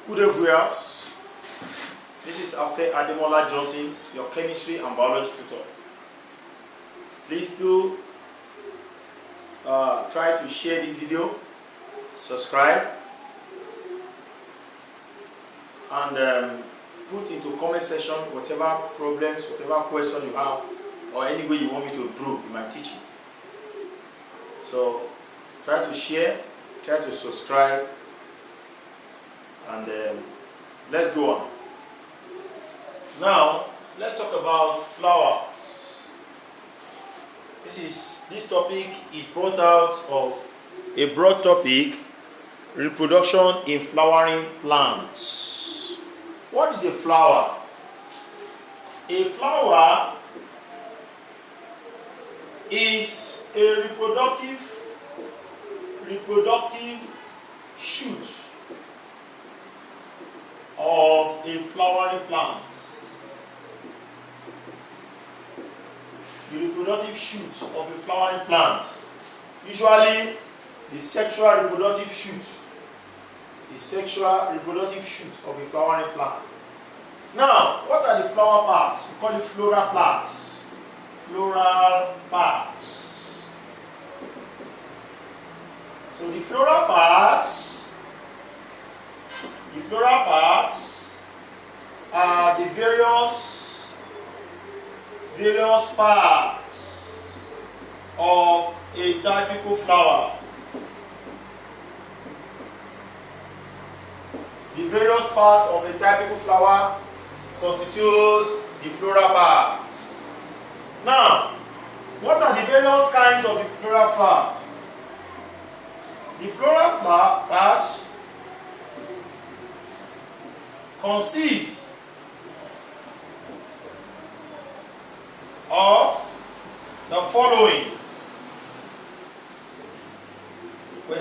Good day, viewers. This is Afe Ademola Johnson, your chemistry and biology tutor. Please do try to share this video, subscribe, and put into comment section whatever problems, whatever question you have, or any way you want me to improve in my teaching. So try to share, try to subscribe, and let's go on. Now let's talk about flowers. This topic is brought out of a broad topic: reproduction in flowering plants. What is a flower? A flower is a reproductive shoot of a flowering plant. The reproductive shoot of a flowering plant, usually the sexual reproductive shoot of a flowering plant. Now, what are the flower parts? We call it floral parts. Floral parts. So the floral parts are the various parts of a typical flower. The various parts of a typical flower constitute the floral parts. Now, what are the various kinds of the floral parts? The floral parts consist of the following. We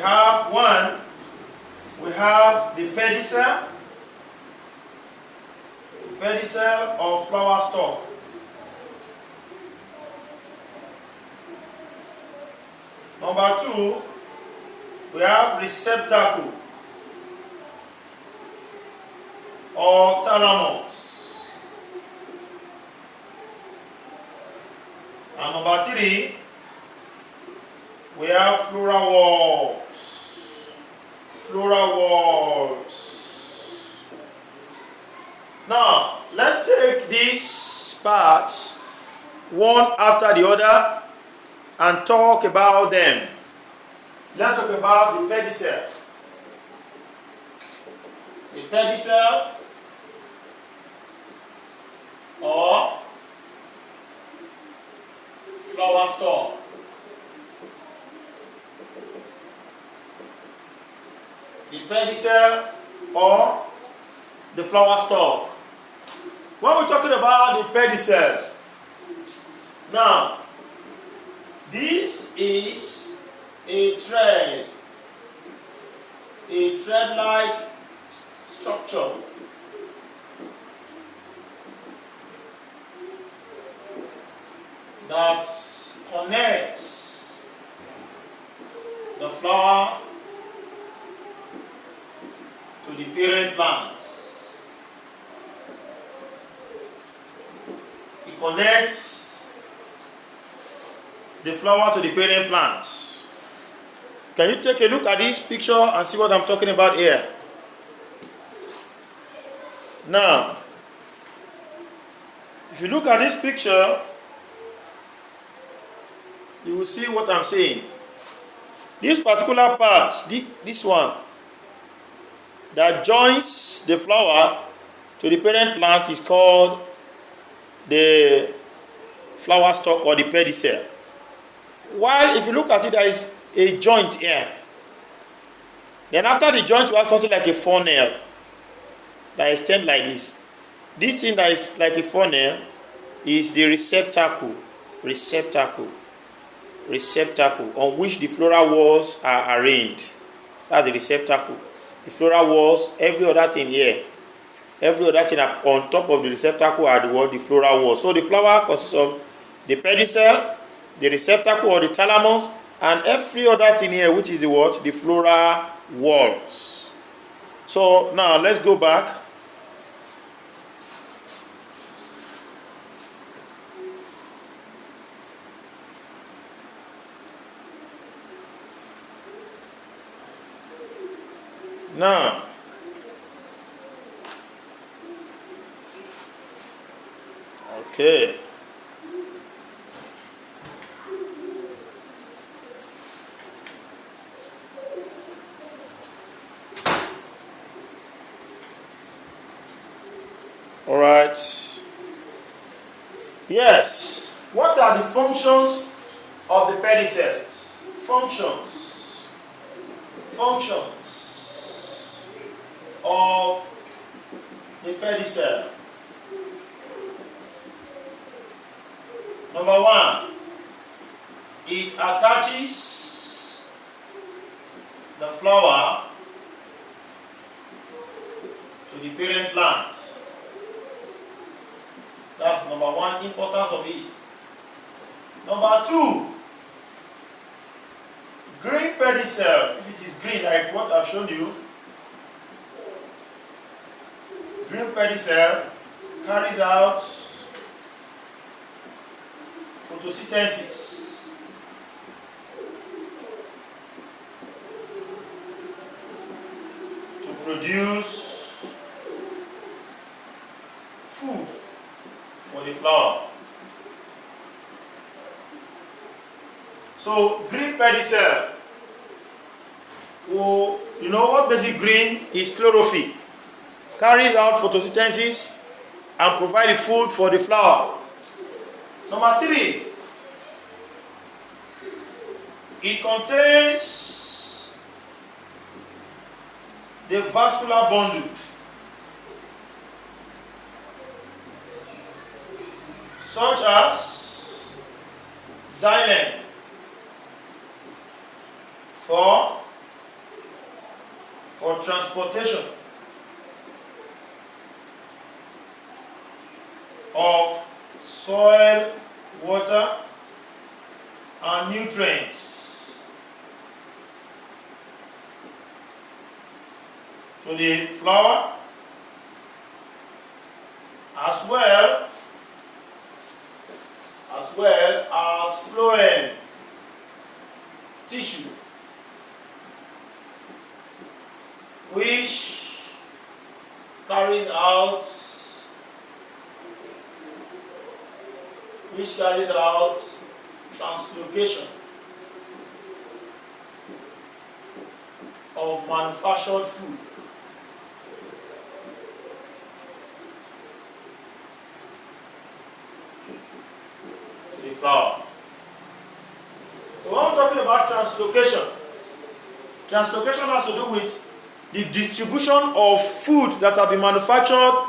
have the pedicel of flower stalk. Number 2, we have receptacle or thalamus. And number 3, we have floral walls. Now, let's take these parts one after the other and talk about them. Let's talk about the pedicel. The pedicel or flower stalk. The pedicel or the flower stalk. When we're talking about the pedicel, now this is a thread-like structure that connects the flower to the parent plant. It connects the flower to the parent plant. Can you take a look at this picture and see what I'm talking about here? Now, if you look at this picture, you will see what I'm saying. This particular part, this one, that joins the flower to the parent plant is called the flower stalk or the pedicel. While if you look at it, there is a joint here. Then after the joint, you have something like a funnel that extends like this. This thing that is like a funnel is the receptacle on which the floral walls are arranged. That's the receptacle. The floral walls, every other thing on top of the receptacle are the floral walls. So the flower consists of the pedicel, the receptacle or the thalamus, and every other thing here, which is the floral walls. So now let's go back. Now, okay. All right. Yes. What are the functions of the pedicels? Functions of the pedicel. Number one, it attaches the flower to the parent plant. That's number one importance of it. Number two, green pedicel, if it is green like what I've shown you, green pedicel carries out photosynthesis. To produce food for the flower. So green pedicel, you know what basic green is? Chlorophyll. Carries out photosynthesis and provide the food for the flower. Number three, it contains the vascular bundle, such as xylem for transportation of soil, water, and nutrients to the flower, as well as phloem tissue, which carries out translocation of manufactured food to the flower. So when we're talking about translocation has to do with the distribution of food that have been manufactured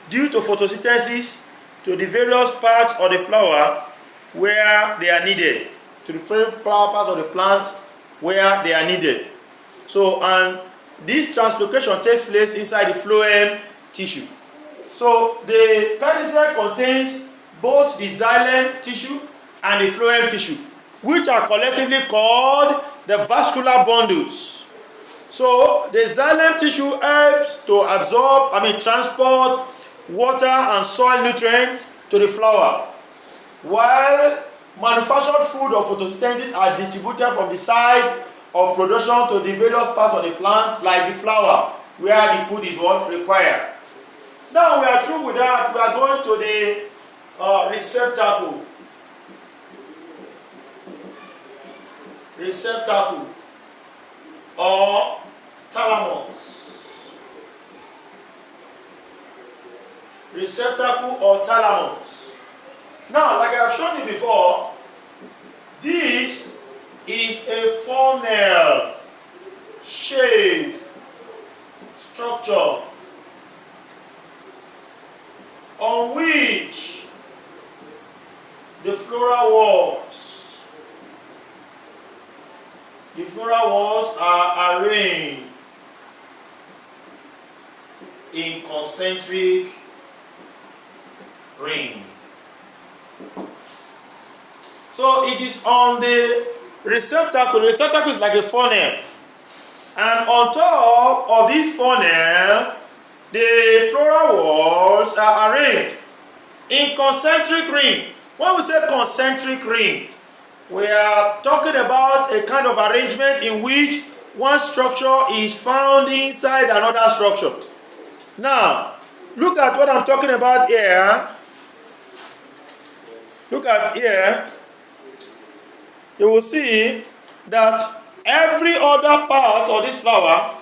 due to photosynthesis to the various parts of the flower where they are needed, to the various parts of the plant where they are needed. So, and this translocation takes place inside the phloem tissue. So the pedicel contains both the xylem tissue and the phloem tissue, which are collectively called the vascular bundles. So the xylem tissue helps to transport water and soil nutrients to the flower, while manufactured food or photosynthesis are distributed from the site of production to the various parts of the plant, like the flower, where the food is required. Now we are through with that. We are going to the receptacle or thalamus. Receptacle or thalamus. Now, like I have shown you before, this is a funnel shaped structure on which the floral walls are arranged in concentric ring. So it is on the receptacle. The receptacle is like a funnel, And on top of this funnel, the floral walls are arranged in concentric ring. When we say concentric ring, we are talking about a kind of arrangement in which one structure is found inside another structure. Now, look at what I'm talking about here. Look at here. You will see that every other part of this flower,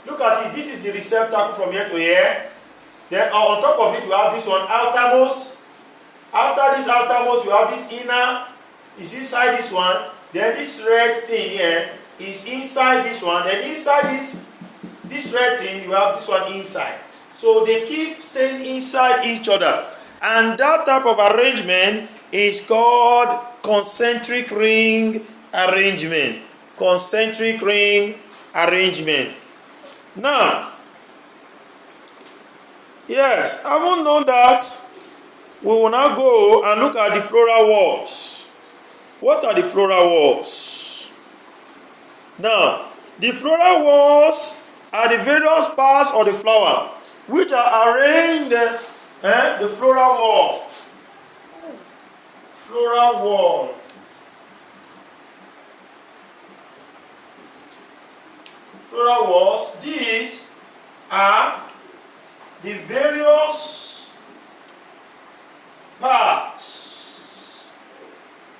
look at it, this is the receptacle from here to here. Then on top of it, you have this one, outermost. After this outermost, you have this inner, is inside this one. Then this red thing here is inside this one. Then inside this red thing, you have this one inside. So they keep staying inside each other. And that type of arrangement is called concentric ring arrangement. Concentric ring arrangement. Now, yes, having known that, we will now go and look at the floral walls. What are the floral walls? Now, the floral walls are the various parts of the flower which are arranged the floral wall. Floral wall. Floral walls. These are the various parts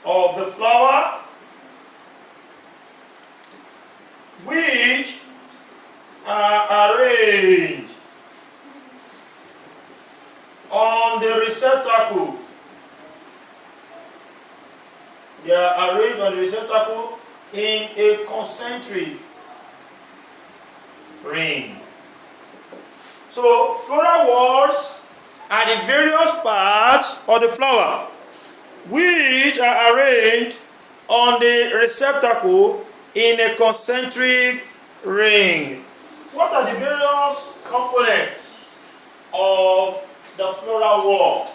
of the flower which are arranged on the receptacle. They are arranged on the receptacle in a concentric ring. So, floral walls are the various parts of the flower which are arranged on the receptacle in a concentric ring. What are the various components of the floral wall?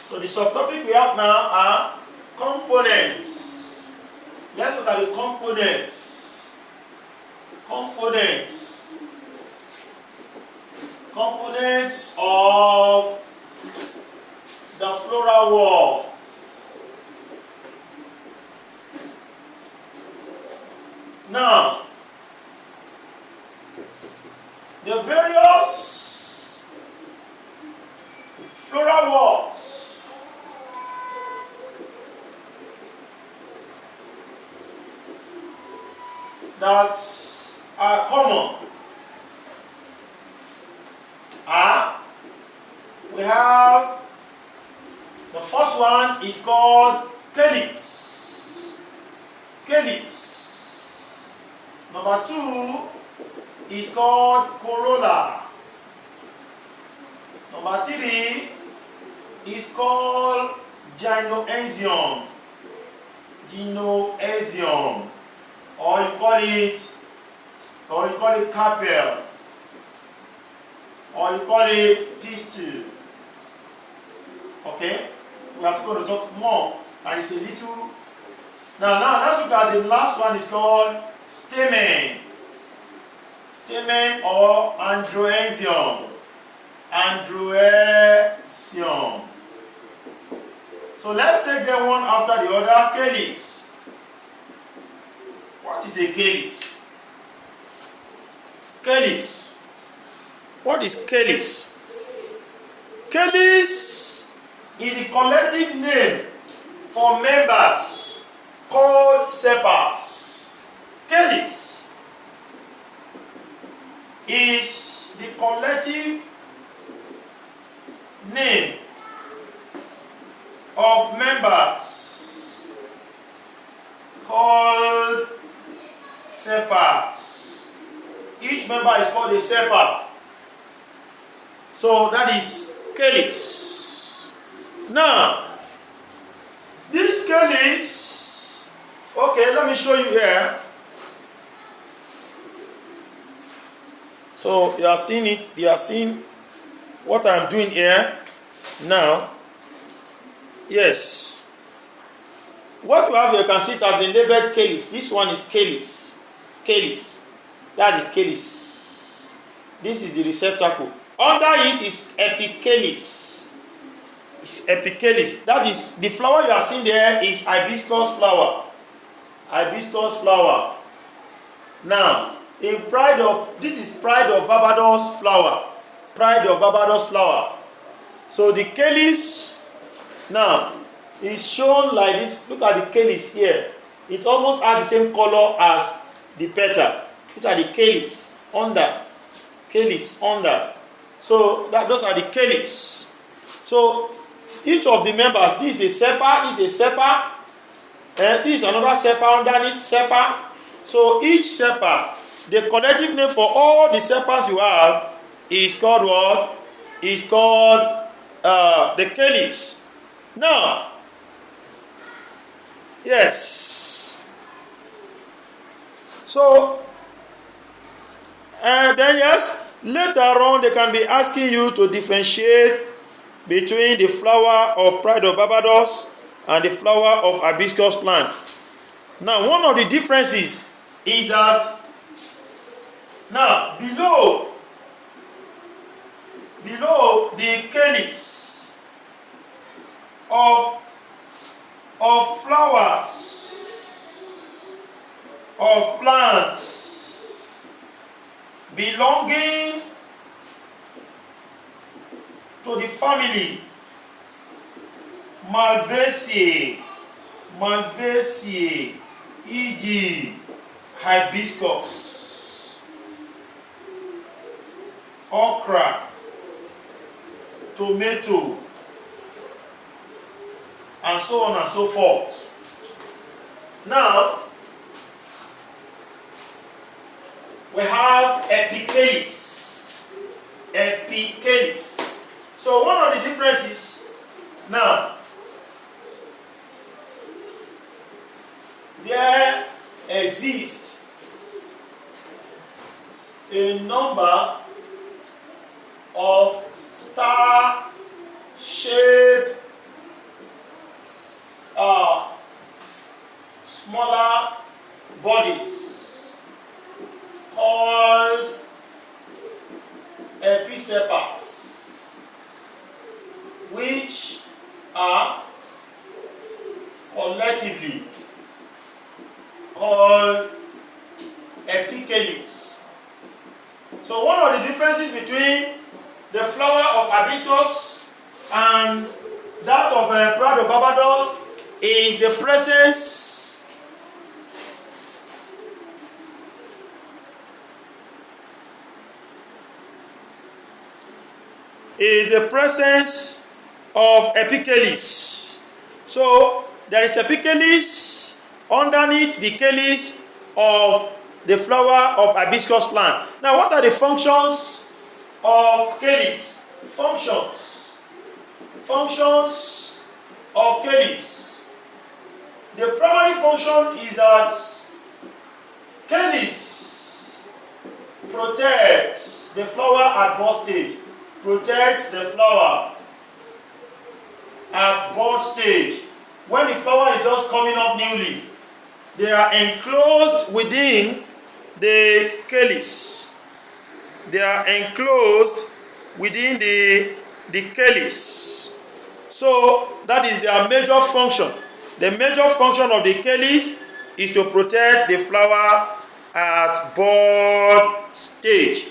So the subtopic we have now are components. Let's look at the components. Components of the floral wall. Now, the various floral walls that are common are, we have, the first one is called calyx. Calyx. Number two is called corolla. Number three is called gynoecium. Gynoecium. Or you call it carpel. Or you call it pistil. Okay? We are going to talk more. There is a little. Now let's look at the last one. Is called stamen. Stamen or androecium. Androecium. So let's take them one after the other. Calyx. What is a calyx? Calyx. What is calyx? Calyx is a collective name for members called sepals. Calyx is the collective name of members called sepals. Each member is called a sepal. So that is calyx. Now, this calyx, okay, let me show you here. So you have seen it, you have seen what I'm doing here now. Yes. What you have here, you can see it has been labeled calyx. This one is calyx. calyx. That's the calyx. This is the receptacle. Under it is epicalyx. It's epicalyx. That is, the flower you are seeing there is hibiscus flower. Hibiscus flower. Now, this is Pride of Barbados flower. Pride of Barbados flower. So the calyx now is shown like this. Look at the calyx here. It almost has the same color as the petal. These are the calyx under. Calyx under. So those are the calyx. So each of the members, this is a sepal, this is a sepal, and this is another sepal underneath sepal. So each sepal, the collective name for all the sepals you have is called what? Is called the calyx. Now, yes. So, then yes, later on they can be asking you to differentiate between the flower of Pride of Barbados and the flower of hibiscus plant. Now, one of the differences is that now below the calyx of flowers of plants belonging to the family Malvaceae, e.g. hibiscus, okra, tomato, and so on and so forth. Now, we have epicalyx. Epicalyx. So one of the differences now, there exists a number of star-shaped smaller bodies called episepals, which are collectively called epicalyx. So one of the differences between the flower of hibiscus and that of Pride of Barbados is the presence of epicalyx. So there is epicalyx underneath the calyx of the flower of hibiscus plant. Now, what are the functions of calyx? Functions of calyx. The primary function is that calyx protects the flower at bud stage. Protects the flower at bud stage. When the flower is just coming up newly, they are enclosed within the calyx. They are enclosed within the calyx. So that is their major function. The major function of the calyx is to protect the flower at bud stage.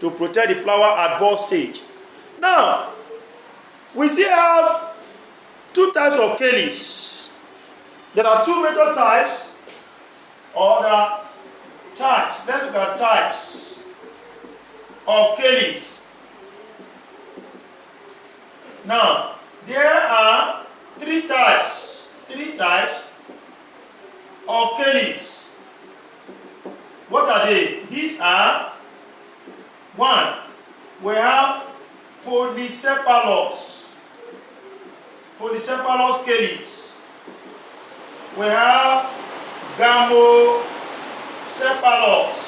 To protect the flower at bud stage. Now, we still have two types of calyx. There are two major types, or there are types. Let's look at types of calyx. Now, there are three types of calyx. What are they? These are: one, we have polycephalous calyx. We have gamocephalous.